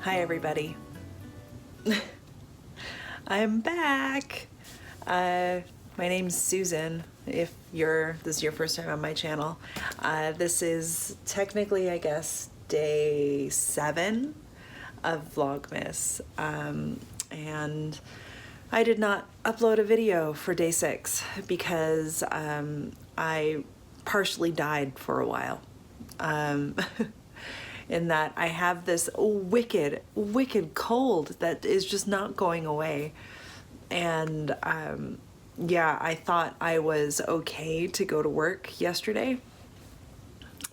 Hi everybody. I'm back. My name's Susan. If this is your first time on my channel, this is technically, I guess, day 7 of Vlogmas, and I did not upload a video for day 6 because I partially died for a while. In that I have this wicked cold that is just not going away. And yeah, I thought I was okay to go to work yesterday.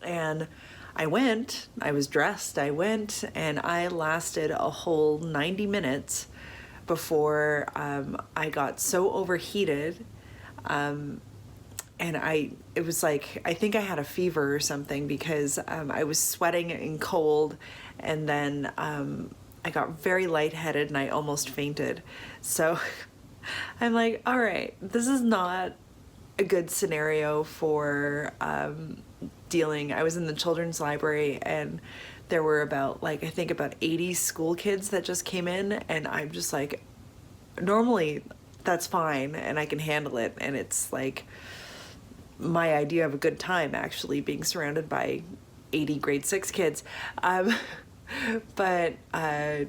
And I was dressed, I went, and I lasted a whole 90 minutes before I got so overheated. And it was like, I think I had a fever or something because I was sweating and cold, and then I got very lightheaded and I almost fainted. So I'm like, all right, this is not a good scenario for dealing. I was in the children's library and there were about 80 school kids that just came in, and I'm just like, normally that's fine and I can handle it, and it's like my idea of a good time, actually, being surrounded by 80 grade 6 kids. But I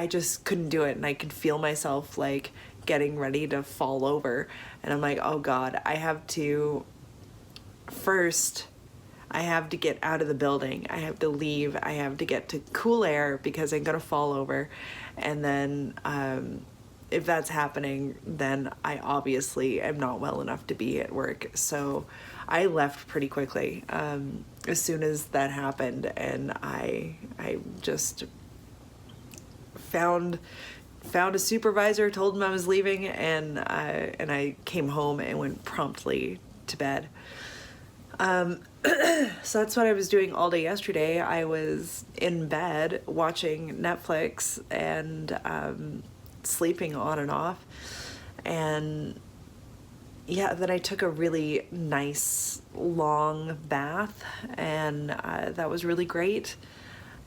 just couldn't do it, and I could feel myself like getting ready to fall over, and I'm like, oh God, I have to get out of the building. I have to leave. I have to get to cool air because I'm gonna fall over. And then if that's happening, then I obviously am not well enough to be at work. So I left pretty quickly as soon as that happened, and I just found a supervisor, told him I was leaving, and I came home and went promptly to bed. So that's what I was doing all day yesterday. I was in bed watching Netflix and sleeping on and off, and yeah, then I took a really nice long bath, and that was really great.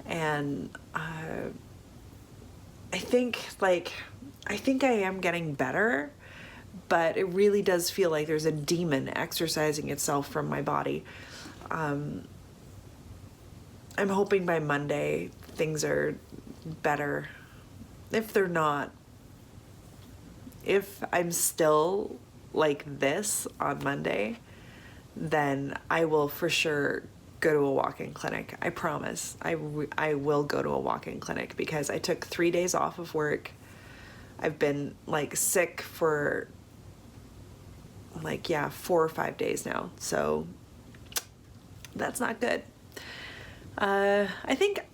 And I think I am getting better, but it really does feel like there's a demon exercising itself from my body. I'm hoping by Monday things are better. If they're not, if I'm still like this on Monday, then I will for sure go to a walk-in clinic. I promise. I will go to a walk-in clinic because I took 3 days off of work. I've been sick for 4 or 5 days now, so that's not good. I think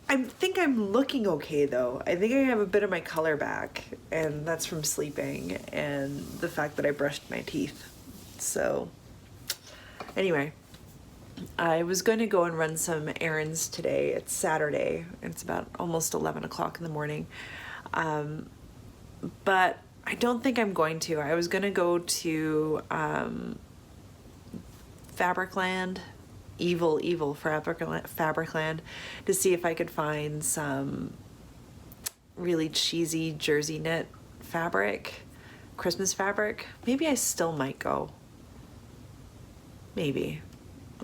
I'm looking okay though. I think I have a bit of my color back, and that's from sleeping and the fact that I brushed my teeth. So anyway, I was going to go and run some errands today. It's Saturday. It's about almost 11 o'clock in the morning. But I don't think I'm going to. I was going to go to Fabricland, evil Fabricland, to see if I could find some really cheesy jersey knit fabric, Christmas fabric. Maybe I still might go. Maybe.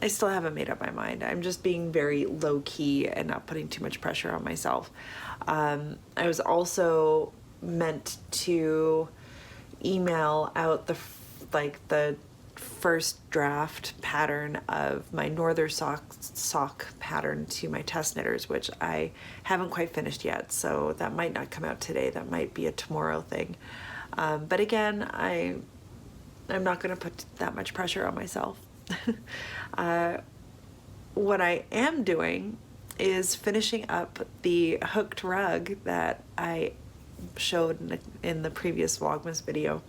I still haven't made up my mind. I'm just being very low key and not putting too much pressure on myself. I was also meant to email out the first draft pattern of my Northern sock pattern to my test knitters, which I haven't quite finished yet, so that might not come out today. That might be a tomorrow thing. But again, I'm not going to put that much pressure on myself. What I am doing is finishing up the hooked rug that I showed in the previous Vlogmas video.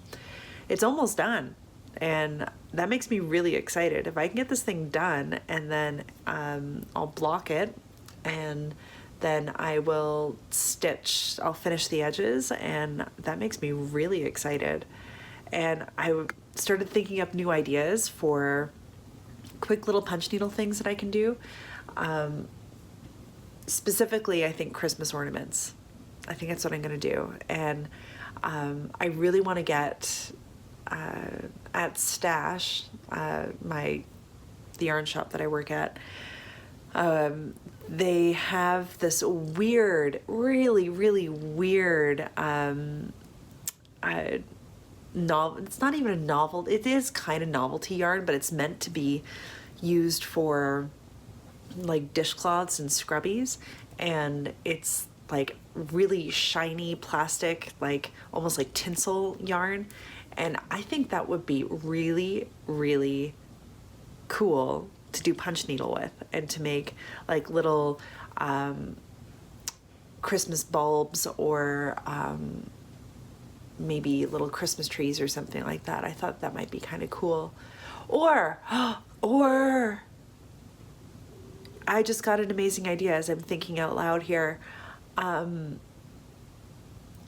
It's almost done, and that makes me really excited. If I can get this thing done, and then I'll block it, and then I will stitch, I'll finish the edges, and that makes me really excited. And I started thinking up new ideas for quick little punch needle things that I can do. specifically, I think Christmas ornaments. I think that's what I'm going to do. And I really want to get at Stash, the yarn shop that I work at. They have this weird, really, really weird novel. It's not even a novel. It is kind of novelty yarn, but it's meant to be used for like dishcloths and scrubbies, and it's like really shiny plastic, like almost like tinsel yarn, and I think that would be really, really cool to do punch needle with and to make like little Christmas bulbs or maybe little Christmas trees or something like that. I thought that might be kind of cool. Or I just got an amazing idea as I'm thinking out loud here. I'm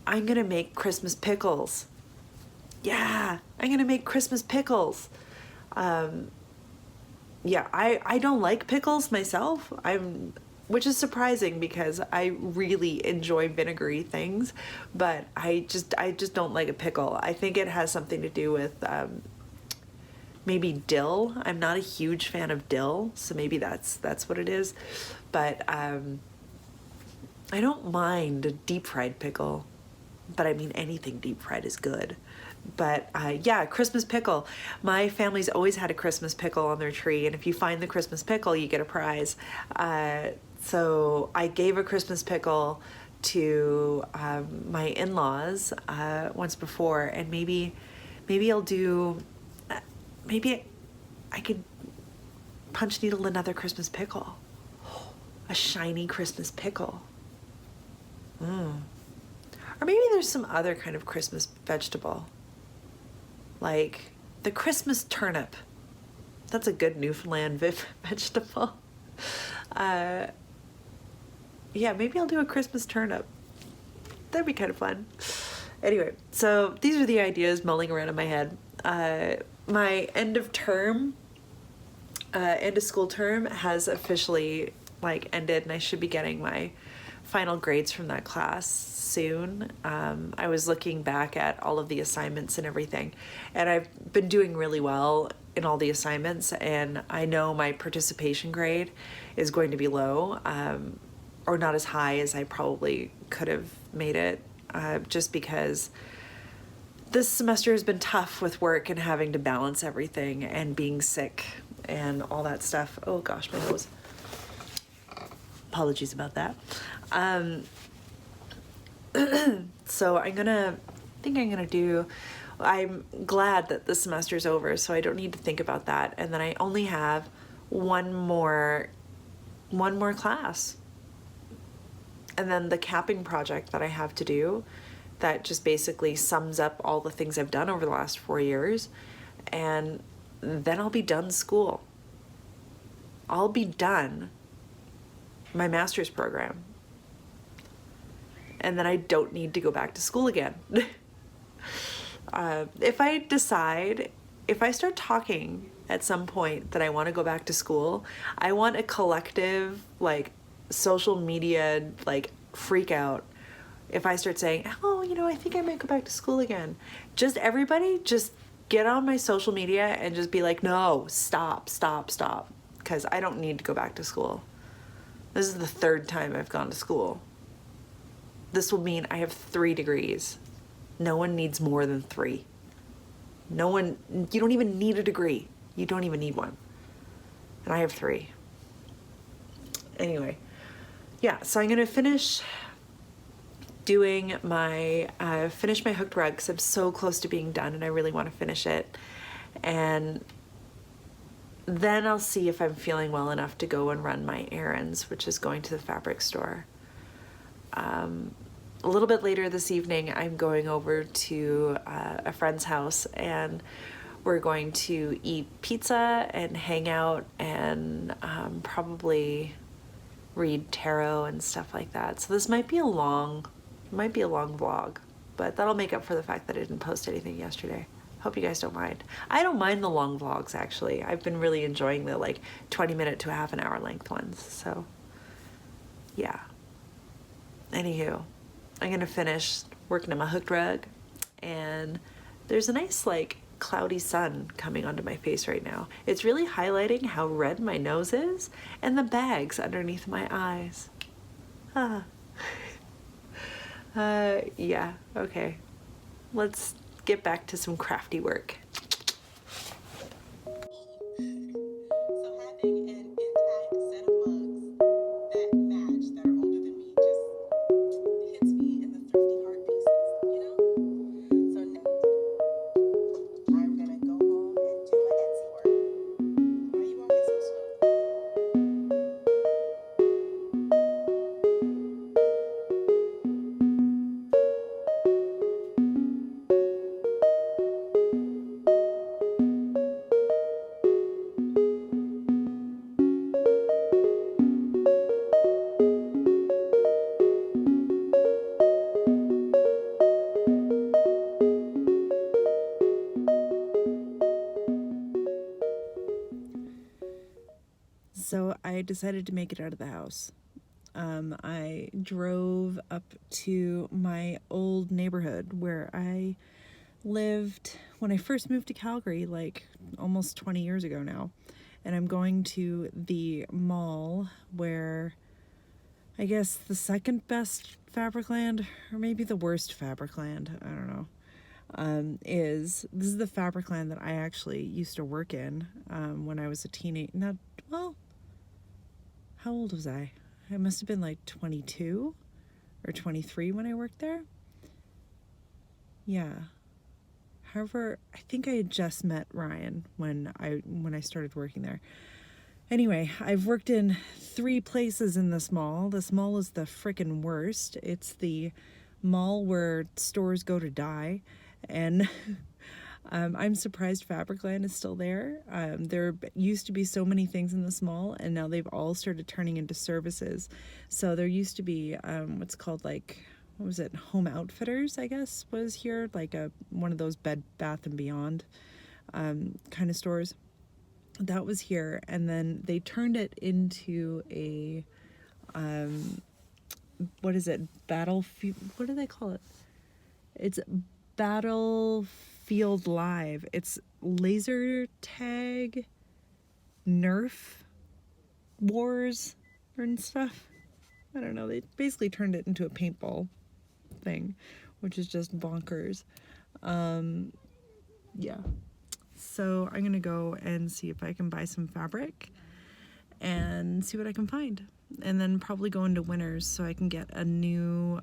gonna make Christmas pickles. Yeah, I'm gonna make Christmas pickles. Yeah, I don't like pickles myself. Which is surprising because I really enjoy vinegary things, but I just don't like a pickle. I think it has something to do with maybe dill. I'm not a huge fan of dill, so maybe that's what it is. But I don't mind a deep fried pickle, but I mean anything deep fried is good. But yeah, Christmas pickle. My family's always had a Christmas pickle on their tree, and if you find the Christmas pickle, you get a prize. So I gave a Christmas pickle to my in-laws once before, and maybe I'll do. Maybe I could punch needle another Christmas pickle. A shiny Christmas pickle. Or maybe there's some other kind of Christmas vegetable. Like the Christmas turnip. That's a good Newfoundland vegetable. Yeah, maybe I'll do a Christmas turnip. That'd be kind of fun. Anyway, so these are the ideas mulling around in my head. My end of school term has officially like ended, and I should be getting my final grades from that class soon. I was looking back at all of the assignments and everything, and I've been doing really well in all the assignments, and I know my participation grade is going to be low, or not as high as I probably could have made it, just because this semester has been tough with work and having to balance everything and being sick and all that stuff. Oh gosh, my nose. Apologies about that. So I'm glad that the semester's over, so I don't need to think about that. And then I only have one more class. And then the capping project that I have to do that just basically sums up all the things I've done over the last 4 years. And then I'll be done school. I'll be done my master's program. And then I don't need to go back to school again. If I start talking at some point that I want to go back to school, I want a collective, like, social media, like, freak out. If I start saying, oh, I think I might go back to school again. Just everybody just get on my social media and just be like, no, stop. Because I don't need to go back to school. This is the 3rd time I've gone to school. This will mean I have 3 degrees. No one needs more than 3. You don't even need a degree. You don't even need one. And I have 3. Anyway, yeah, so I'm going to finish my hooked rug because I'm so close to being done and I really want to finish it. And then I'll see if I'm feeling well enough to go and run my errands, which is going to the fabric store. A little bit later this evening, I'm going over to a friend's house and we're going to eat pizza and hang out and probably read tarot and stuff like that. So this might be a long vlog, but that'll make up for the fact that I didn't post anything yesterday. Hope you guys don't mind. I don't mind the long vlogs, actually. I've been really enjoying the 20-minute to a half an hour length ones. So yeah. Anywho, I'm gonna finish working on my hook rug, and there's a nice like cloudy sun coming onto my face right now. It's really highlighting how red my nose is and the bags underneath my eyes. Ah. Yeah, okay. Let's get back to some crafty work. So having an intact set of mugs that match, that are older than me, just hits me in the thrifty heart pieces, you know? So now I'm gonna go home and do my Etsy work. Why are you walking so slow? So I decided to make it out of the house. I drove up to my old neighborhood where I lived when I first moved to Calgary, like almost 20 years ago now. And I'm going to the mall where I guess the second best Fabricland, or maybe the worst Fabricland, I don't know, this is the Fabricland that I actually used to work in when I was a teenager. Not, well, how old was I? I must have been like 22 or 23 when I worked there. Yeah. However, I think I had just met Ryan when I started working there. Anyway, I've worked in 3 places in this mall. This mall is the frickin' worst. It's the mall where stores go to die. And I'm surprised Fabricland is still there. There used to be so many things in this mall, and now they've all started turning into services. So there used to be what's called like, what was it, Home Outfitters, I guess, was here, like one of those Bed Bath and Beyond kind of stores. That was here, and then they turned it into a what is it, battlefield, what do they call it? It's Battlefield Live. It's laser tag, Nerf wars and stuff. I don't know, they basically turned it into a paintball thing, which is just bonkers. Yeah, so I'm gonna go and see if I can buy some fabric and see what I can find, and then probably go into Winners so I can get a new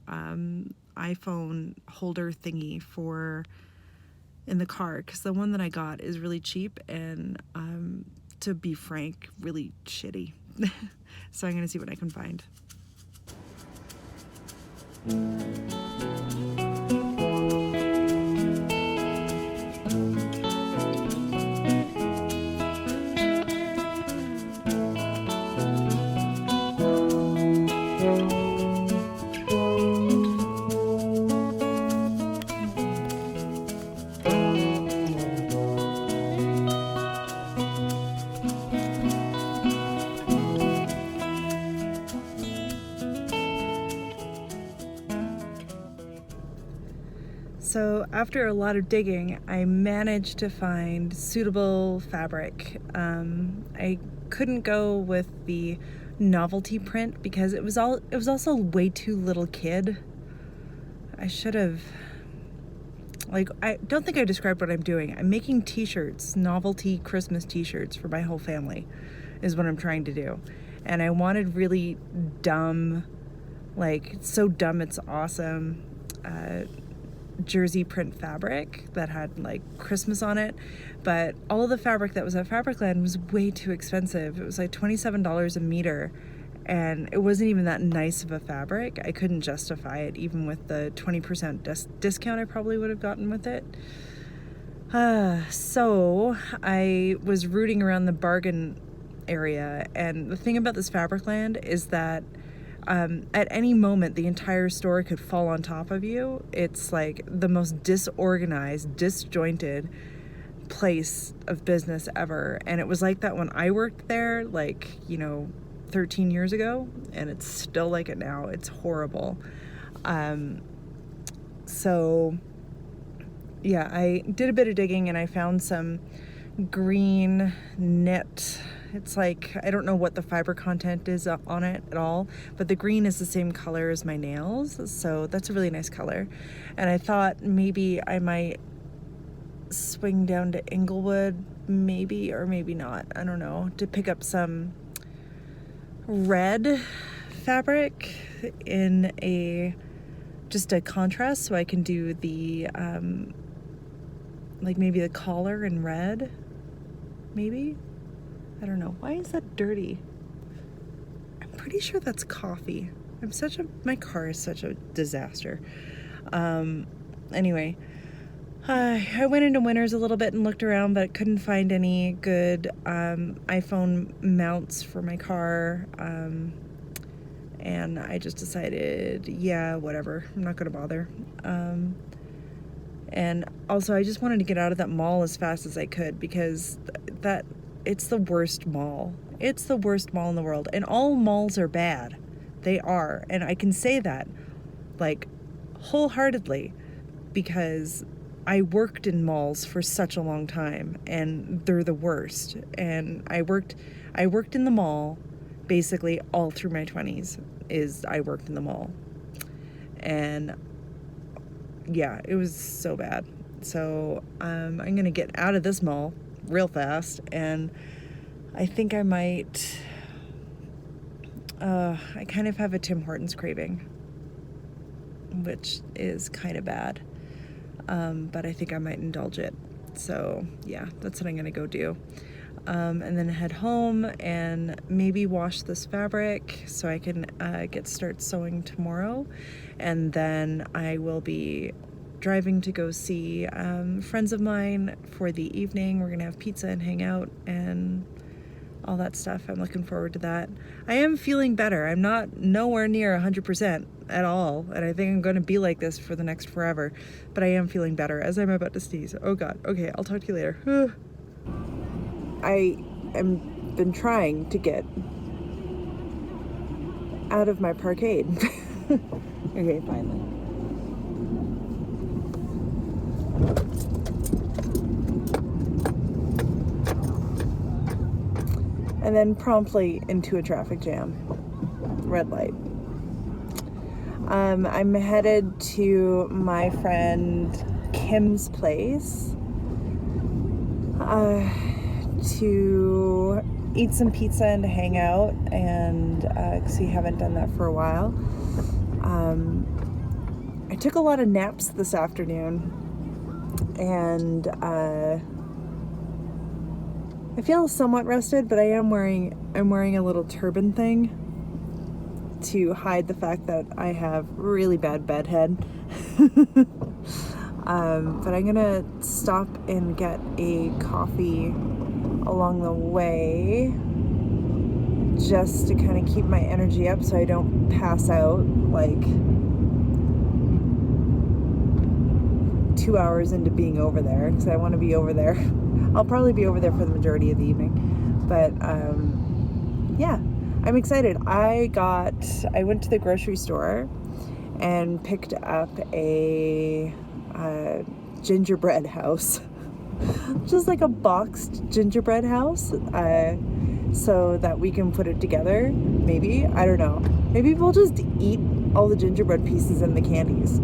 iPhone holder thingy for in the car, because the one that I got is really cheap and to be frank, really shitty. So I'm gonna see what I can find. So after a lot of digging, I managed to find suitable fabric. I couldn't go with the novelty print because it was also way too little kid. I should have, like, I don't think I described what I'm doing. I'm making t-shirts, novelty Christmas t-shirts for my whole family is what I'm trying to do. And I wanted really dumb, like so dumb it's awesome, jersey print fabric that had like Christmas on it, but all of the fabric that was at Fabricland was way too expensive. It was like $27 a meter, and it wasn't even that nice of a fabric. I couldn't justify it even with the 20% discount I probably would have gotten with it. So I was rooting around the bargain area, and the thing about this Fabricland is that at any moment the entire store could fall on top of you. It's like the most disorganized, disjointed place of business ever, and it was like that when I worked there, like, you know, 13 years ago, and it's still like it now. It's horrible. So yeah, I did a bit of digging and I found some green knit. It's like, I don't know what the fiber content is on it at all, but the green is the same color as my nails, so that's a really nice color. And I thought maybe I might swing down to Inglewood, maybe, or maybe not, I don't know, to pick up some red fabric in just a contrast, so I can do the like maybe the collar in red, maybe. I don't know. Why is that dirty? I'm pretty sure that's coffee. My car is such a disaster. Anyway, I went into Winners a little bit and looked around, but couldn't find any good iPhone mounts for my car. And I just decided, yeah, whatever. I'm not going to bother. And also, I just wanted to get out of that mall as fast as I could, because it's the worst mall. It's the worst mall in the world. And all malls are bad. They are. And I can say that, like, wholeheartedly, because I worked in malls for such a long time, and they're the worst. And I worked in the mall basically all through my 20s. I worked in the mall. And yeah, it was so bad. So I'm gonna get out of this mall real fast, and I think I might I kind of have a Tim Hortons craving, which is kind of bad, but I think I might indulge it. So yeah, that's what I'm gonna go do, and then head home and maybe wash this fabric so I can start sewing tomorrow. And then I will be driving to go see friends of mine for the evening. We're gonna have pizza and hang out and all that stuff. I'm looking forward to that. I am feeling better. I'm not nowhere near 100% at all, and I think I'm gonna be like this for the next forever, but I am feeling better as I'm about to sneeze. Oh God. Okay, I'll talk to you later. I am been trying to get out of my parkade. Okay, finally. And then promptly into a traffic jam. Red light. I'm headed to my friend Kim's place to eat some pizza and to hang out, and because we haven't done that for a while. I took a lot of naps this afternoon, and I feel somewhat rested, but I'm wearing a little turban thing to hide the fact that I have really bad bedhead. But I'm gonna stop and get a coffee along the way, just to kind of keep my energy up so I don't pass out like 2 hours into being over there, because I want to be over there. I'll probably be over there for the majority of the evening, but yeah, I'm excited. I went to the grocery store and picked up a gingerbread house. Just like a boxed gingerbread house, so that we can put it together. Maybe, I don't know. Maybe we'll just eat all the gingerbread pieces and the candies.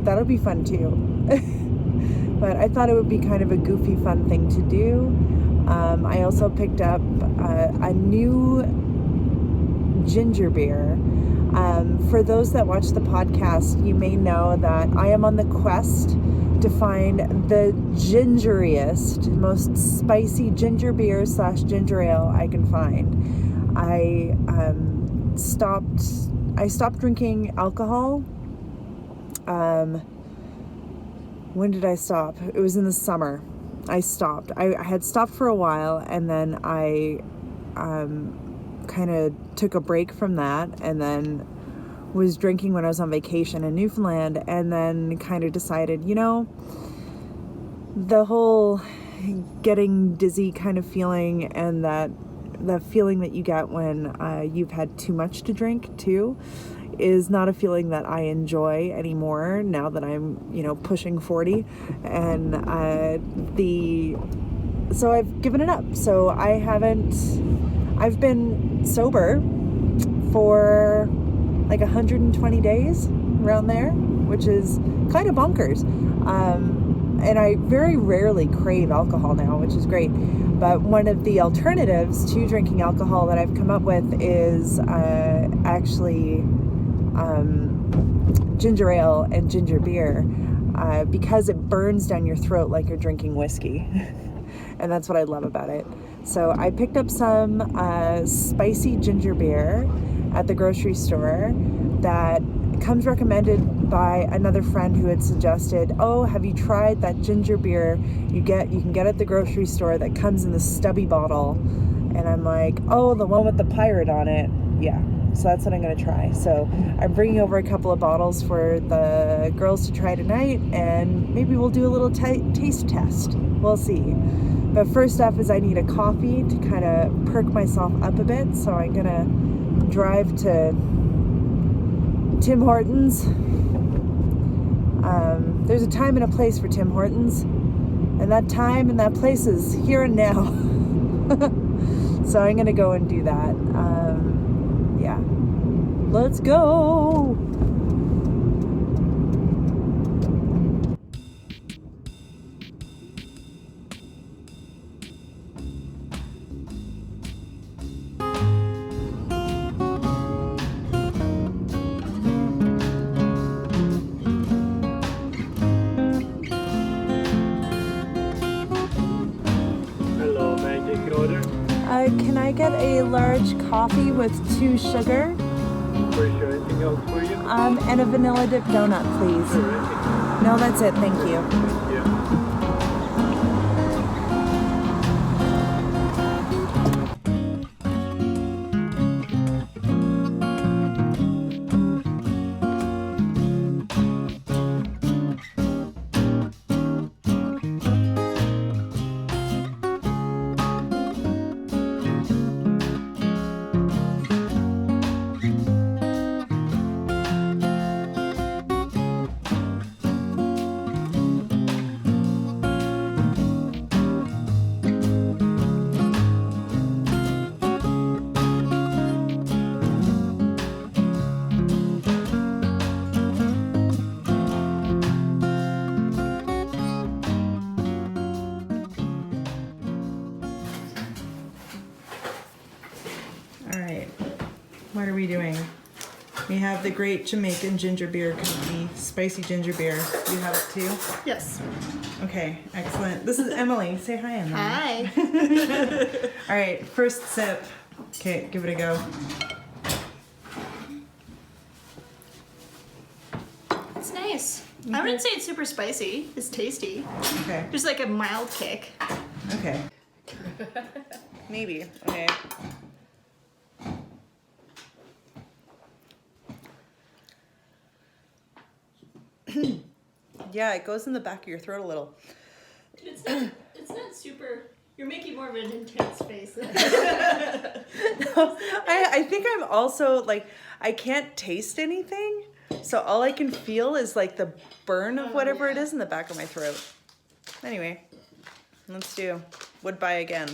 That'll be fun too. But I thought it would be kind of a goofy, fun thing to do. I also picked up a new ginger beer. For those that watch the podcast, you may know that I am on the quest to find the gingeriest, most spicy ginger beer / ginger ale I can find. I stopped drinking alcohol. When did I stop? It was in the summer. I stopped. I had stopped for a while, and then I kind of took a break from that, and then was drinking when I was on vacation in Newfoundland, and then kind of decided, the whole getting dizzy kind of feeling, and that the feeling that you get when you've had too much to drink too is not a feeling that I enjoy anymore now that I'm, you know, pushing 40. And so I've given it up. So I've been sober for like 120 days, around there, which is kind of bonkers. And I very rarely crave alcohol now, which is great. But one of the alternatives to drinking alcohol that I've come up with is actually ginger ale and ginger beer, because it burns down your throat like you're drinking whiskey. And that's what I love about it. So I picked up some spicy ginger beer at the grocery store that comes recommended by another friend who had suggested, oh, have you tried that ginger beer you can get at the grocery store that comes in the stubby bottle? And I'm like, oh, the one with the pirate on it. Yeah, so that's what I'm gonna try. So I'm bringing over a couple of bottles for the girls to try tonight, and maybe we'll do a little taste test. We'll see. But first up is I need a coffee to kind of perk myself up a bit, so I'm gonna drive to Tim Hortons. There's a time and a place for Tim Hortons, and that time and that place is here and now. So I'm gonna go and do that. Yeah, let's go. Can I get a large coffee with 2 sugar? For sure. Anything else for you? And a vanilla dip donut, please. Sure, anything. No, that's it. Thank you. Yeah. What are we doing? We have the Great Jamaican Ginger Beer Company, spicy ginger beer. You have it too? Yes. Okay, excellent. This is Emily. Say hi, Emily. Hi. All right, first sip. Okay, give it a go. It's nice. I wouldn't say it's super spicy. It's tasty. Okay. Just like a mild kick. Okay. Maybe. Okay. Yeah, it goes in the back of your throat a little. It's not super. You're making more of an intense face. I think I'm also like, I can't taste anything, so all I can feel is like the burn of whatever it is in the back of my throat. Anyway, let's do would buy again.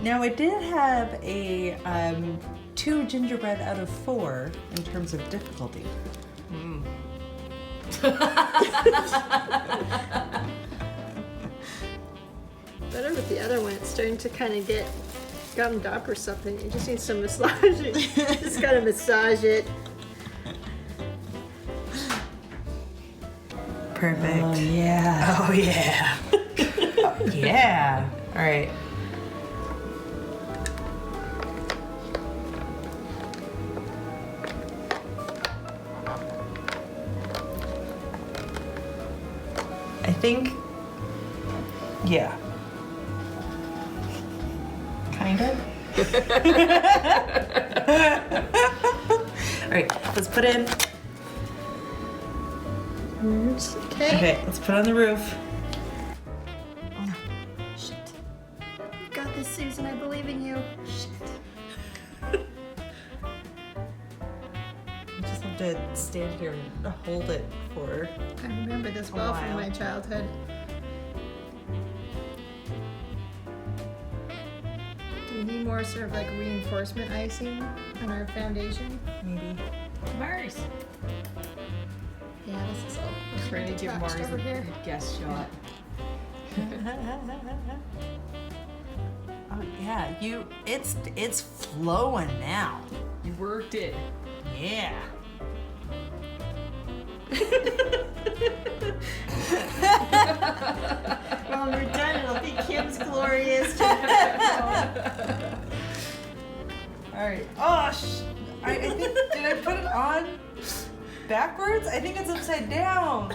Now, it did have a 2 gingerbread out of 4 in terms of difficulty. Better with the other one. It's starting to kind of get gummed up or something. You just need some massaging. Just gotta massage it. Perfect. Oh, yeah. Oh, yeah. Oh, yeah. All right. I think, yeah. disappointed? All right, let's put in. Okay. Okay, let's put on the roof. Oh, shit. You got this, Susan. I believe in you. Shit. You just have to stand here and hold it for. I remember this A well from while. my childhood. Do we need more sort of like reinforcement icing on our foundation? Maybe. Mars. Yeah, this is all Trying to give Mars over here. a guest shot. Oh yeah, it's flowing now. You worked it. Yeah. Well, when we're done, it'll be Kim's glorious. All right. Oh, I think did I put it on backwards? I think it's upside down.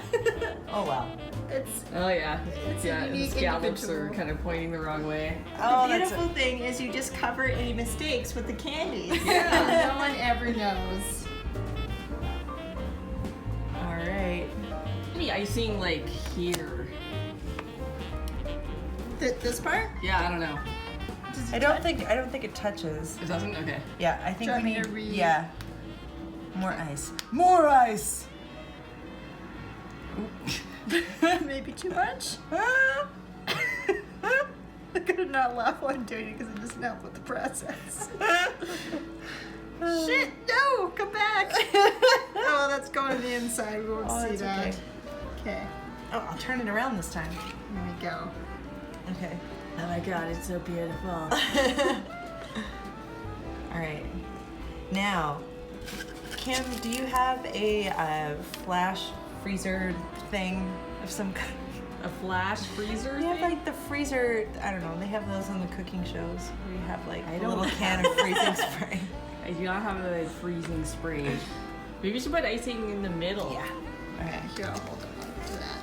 Oh wow. It's Oh yeah. It's a Yeah, and the unique scallops are individual. kind of pointing the wrong way. Oh, the that's beautiful thing is you just cover any mistakes with the candies. Yeah. No one ever knows. all right. Maybe icing like here. This part? Yeah, I don't know. I don't think it touches. It doesn't? Okay. Yeah, I think Do you we want me to need read? yeah. More ice. More ice. Maybe too much? I'm gonna not laugh while I'm doing it because it doesn't help with the process. Shit, no, come back. Oh, that's going on the inside. We won't Oh, see that's that. okay. Okay, Oh, I'll turn it around this time. here we go. Okay. Oh my god, it's so beautiful. All right. Now, Kim, do you have a flash freezer thing of some kind? A flash freezer They have thing? like the freezer. I don't know. They have those on the cooking shows where you have like I a don't little can of freezing spray. I do not have a freezing spray. Maybe we should put icing in the middle. Yeah. Okay, here, I'll hold it on to that.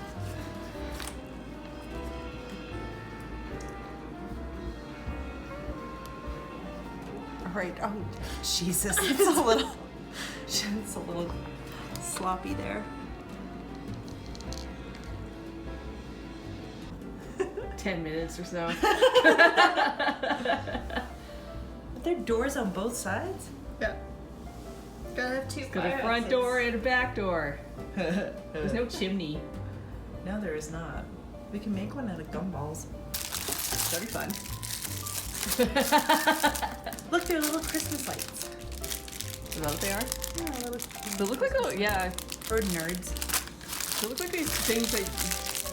All right. Oh, Jesus. It's a little sloppy there. 10 minutes or so. Are there doors on both sides? Yeah. Gotta have two Got a fire front exits. door and a back door. There's no chimney. No, there is not. We can make one out of gumballs. That'd be fun. Look, they're little Christmas lights. Is that what they are? Yeah, little They look like yeah. for nerds. They look like these things that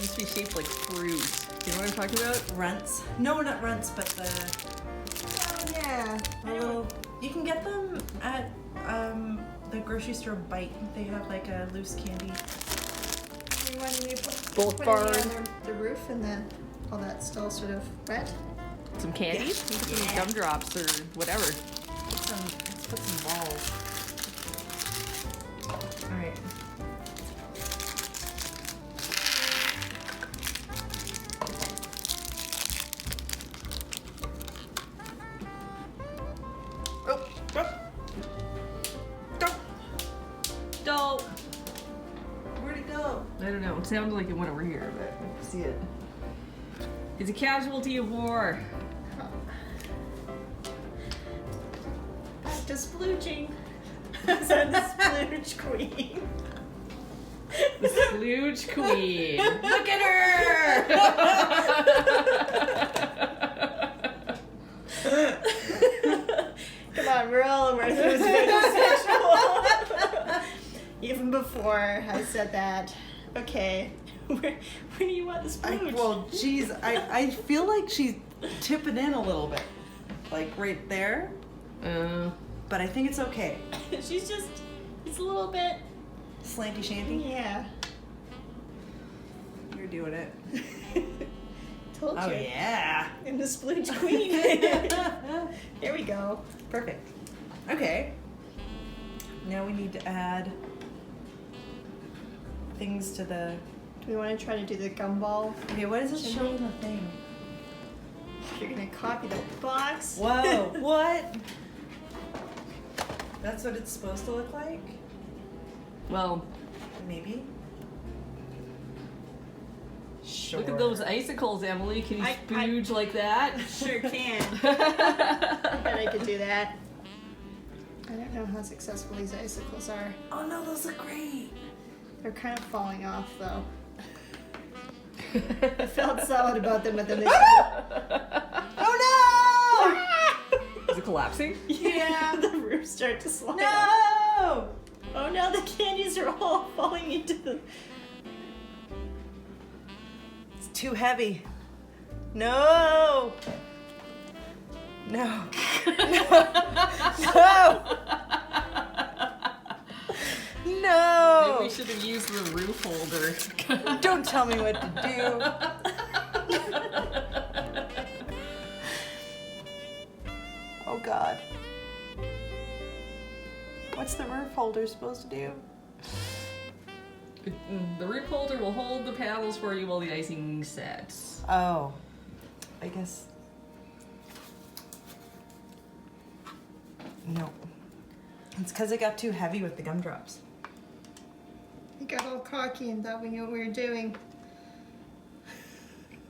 used to be shaped like fruit. You know what I'm talking about? Runts. No, not runts, but the Oh, yeah. little. You can get them at the grocery store Bite. They have like a loose candy. You want me to put Bulk put barn. it on the roof and then all that's still sort of wet? Some candy? You can put some gumdrops or whatever. Let's put some balls. All right. Oh, oh. Go. Dope. Where'd it go? I don't know. It sounded like it went over here, but I don't see it. It's a casualty of war. Back to splooching. I'm the splooge queen. The splooge queen. Look at her! Come on, we're all aware that it was very sexual. Even before I said that. Okay. Where do you want the splooge? Well, geez, I feel like she's tipping in a little bit. Like right there. But I think it's okay. She's just, it's a little bit, Slanty shanty. yeah. You're doing it. Told Oh you. yeah. I'm the splooge queen. Here we go. Perfect. Okay. Now we need to add things to the. Do we want to try to do the gumball? Okay, what is it showing the thing? you're gonna copy the box. Whoa, what? That's what it's supposed to look like? Well, Maybe. Sure. look at those icicles, Emily. Can you I- spooge like that? Sure can. I bet I could do that. I don't know how successful these icicles are. Oh no, those look great. They're kind of falling off though. I felt solid about them, but then they. Oh Is it collapsing? Yeah, the roof started to slide no! off. No! Oh no, the candies are all falling into the. It's too heavy. No! No. No! No! Maybe we should have used the roof holder. Don't tell me what to do. Oh God. What's the roof holder supposed to do? The roof holder will hold the paddles for you while the icing sets. Oh. I guess. No. It's because it got too heavy with the gumdrops. We got all cocky and thought we knew what we were doing.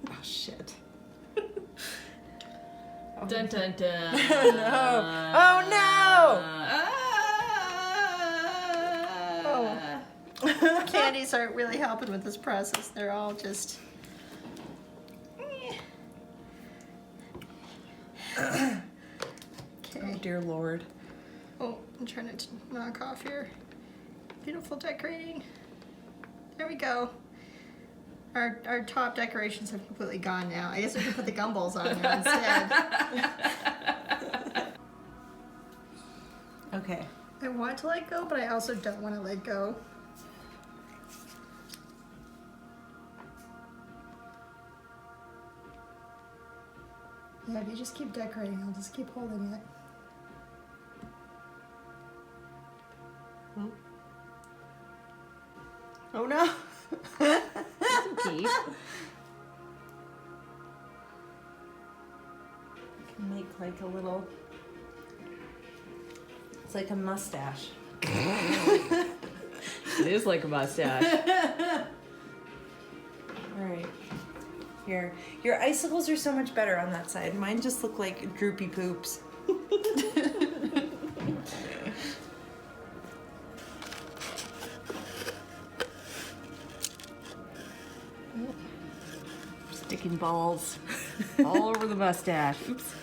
Oh shit. Dun dun dun. No. Oh no! Oh. Candies aren't really helping with this process. They're all just. Oh Okay. dear Lord. Oh, I'm trying to knock off your beautiful decorating. There we go. Our top decorations have completely gone now. I guess we can put the gumballs on there instead. Okay. I want to let go, but I also don't want to let go. Yeah, if you just keep decorating, I'll just keep holding it. Oh no. Okay. Can make like a little. It's like a mustache. It is like a mustache. All right. Here, your icicles are so much better on that side. Mine just look like droopy poops. Sticking balls all over the mustache. Oops.